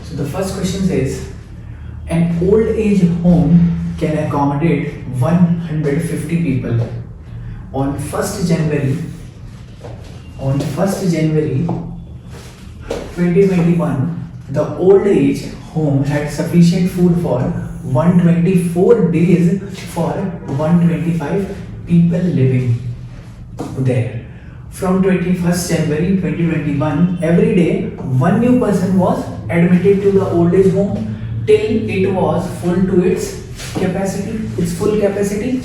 So the first question says, an old age home can accommodate 150 people. On 1st January 2021, the old age home had sufficient food for 124 days for 125 people living there. From 21st January 2021, every day one new person was admitted to the old age home till it was full to its capacity. Its full capacity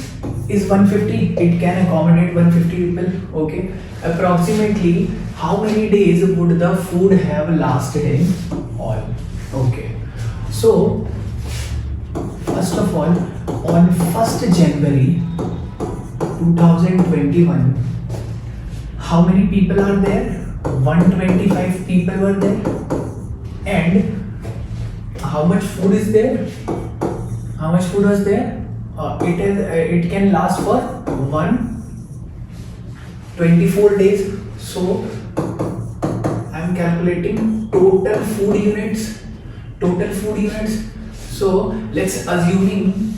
is 150. It can accommodate 150 people. Okay. Approximately how many days would the food have lasted in all? Okay. So first of all, on 1st January 2021, how many people are there? 125 people were there. And how much food is there? How much food was there? It can last for 124 days. So I am calculating total food units. So let's assuming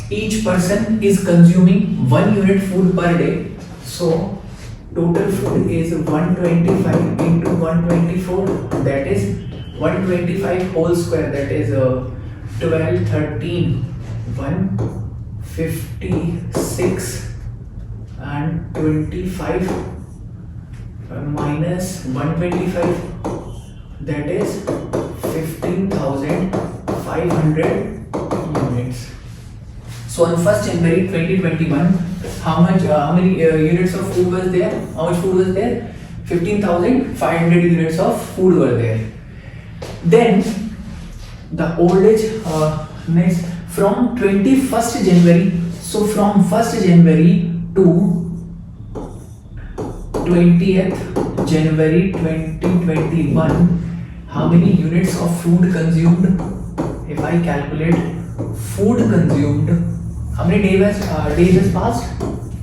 each person is consuming 1 unit food per day. So total food is 125 into 124, that is 125 whole square, that is 12, 13, 156 and 25 minus 125, that is 15,500 units. So on 1st January 2021, how many units of food was there? How much food was there? 15,500 units of food were there. Then the old age next from 21st January. So from 1st January to 20th January 2021, how many units of food consumed? If I calculate food consumed, how many days has passed?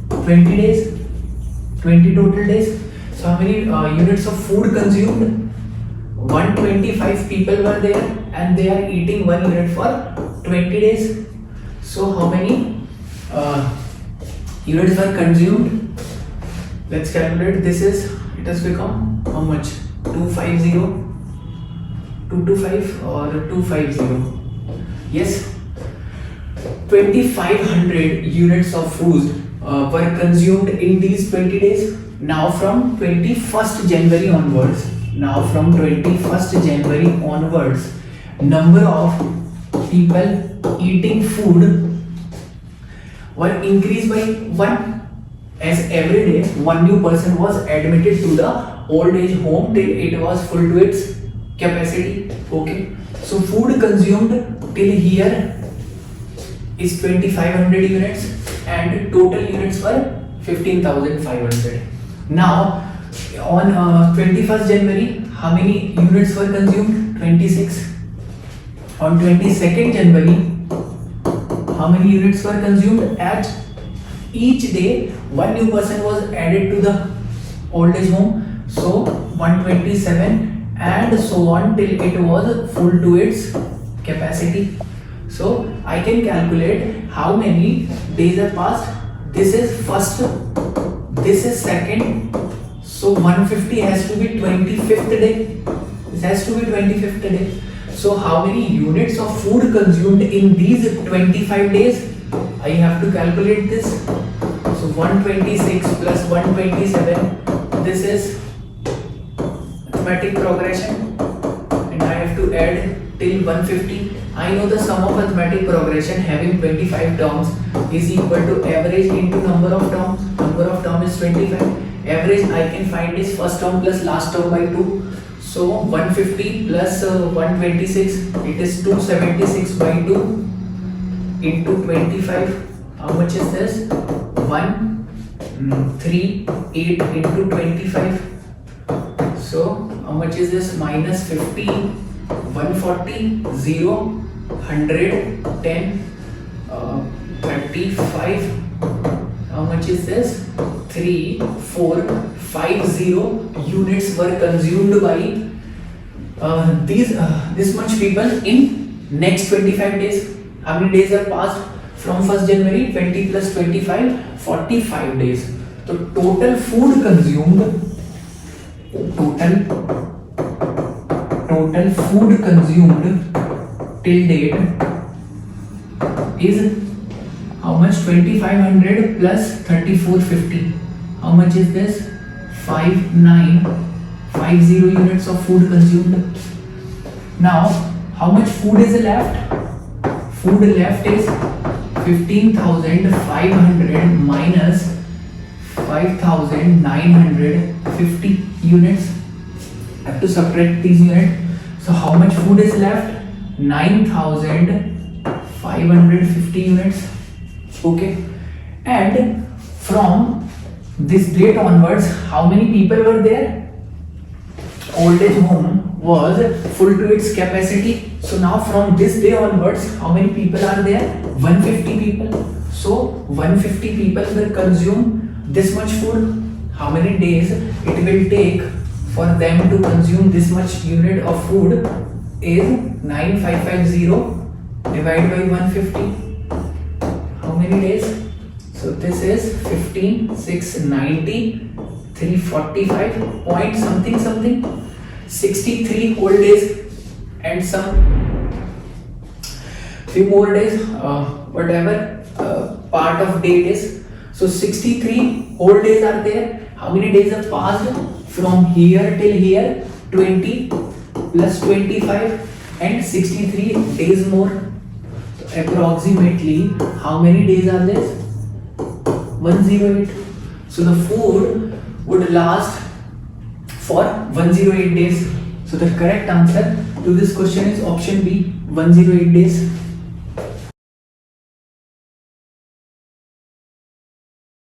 20 days, 20 total days. So how many units of food consumed? 125 people were there and they are eating 1 unit for 20 days. So how many units were consumed? Let's calculate. It has become how much? 225 or 250? Yes, 2,500 units of food were consumed in these 20 days. Now from 21st January onwards, number of people eating food were increased by 1, as every day one new person was admitted to the old age home till it was full to its capacity. Okay, so food consumed till here is 2,500 units and total units were 15,500. Now on 21st January, how many units were consumed? 26. On 22nd January, how many units were consumed? At each day, 1 new person was added to the old age home. So 127 and so on till it was full to its capacity. So I can calculate how many days have passed. This is first, this is second. So 150 has to be 25th day. This has to be 25th day. So how many units of food consumed in these 25 days? I have to calculate this. So 126 plus 127. This is arithmetic progression, and I have to add till 150. I know the sum of arithmetic progression having 25 terms is equal to average into number of terms. Number of terms is 25. Average I can find is first term plus last term by 2. So 150 plus 126, it is 276 by 2 into 25. How much is this? 138 into 25. So how much is this? Minus 15, 140, 0, 100, 10, 35. How much is this? 3, 4, 5, 0 units were consumed by this much people in next 25 days. How many days have passed from 1st January? 20 plus 25, 45 days. So total food consumed, total food consumed till date is how much? 2500 plus 3450. How much is this? 5950 units of food consumed. Now, how much food is left? Food left is 15,500 minus 5,950 units. I have to subtract these units. So, how much food is left? 9,550 units. Okay. And from this date onwards, how many people were there? Old age home was full to its capacity. So now from this day onwards, how many people are there? 150 people. So 150 people will consume this much food. How many days it will take for them to consume this much unit of food is 9550 divided by 150. How many days? So this is 15, 690, 345 point something, 63 whole days and some few more days, whatever part of date is. So 63 whole days are there. How many days have passed from here till here? 20 plus 25 and 63 days more. So approximately how many days are this? 108. So the food would last for 108 days. So the correct answer to this question is option B, 108 days.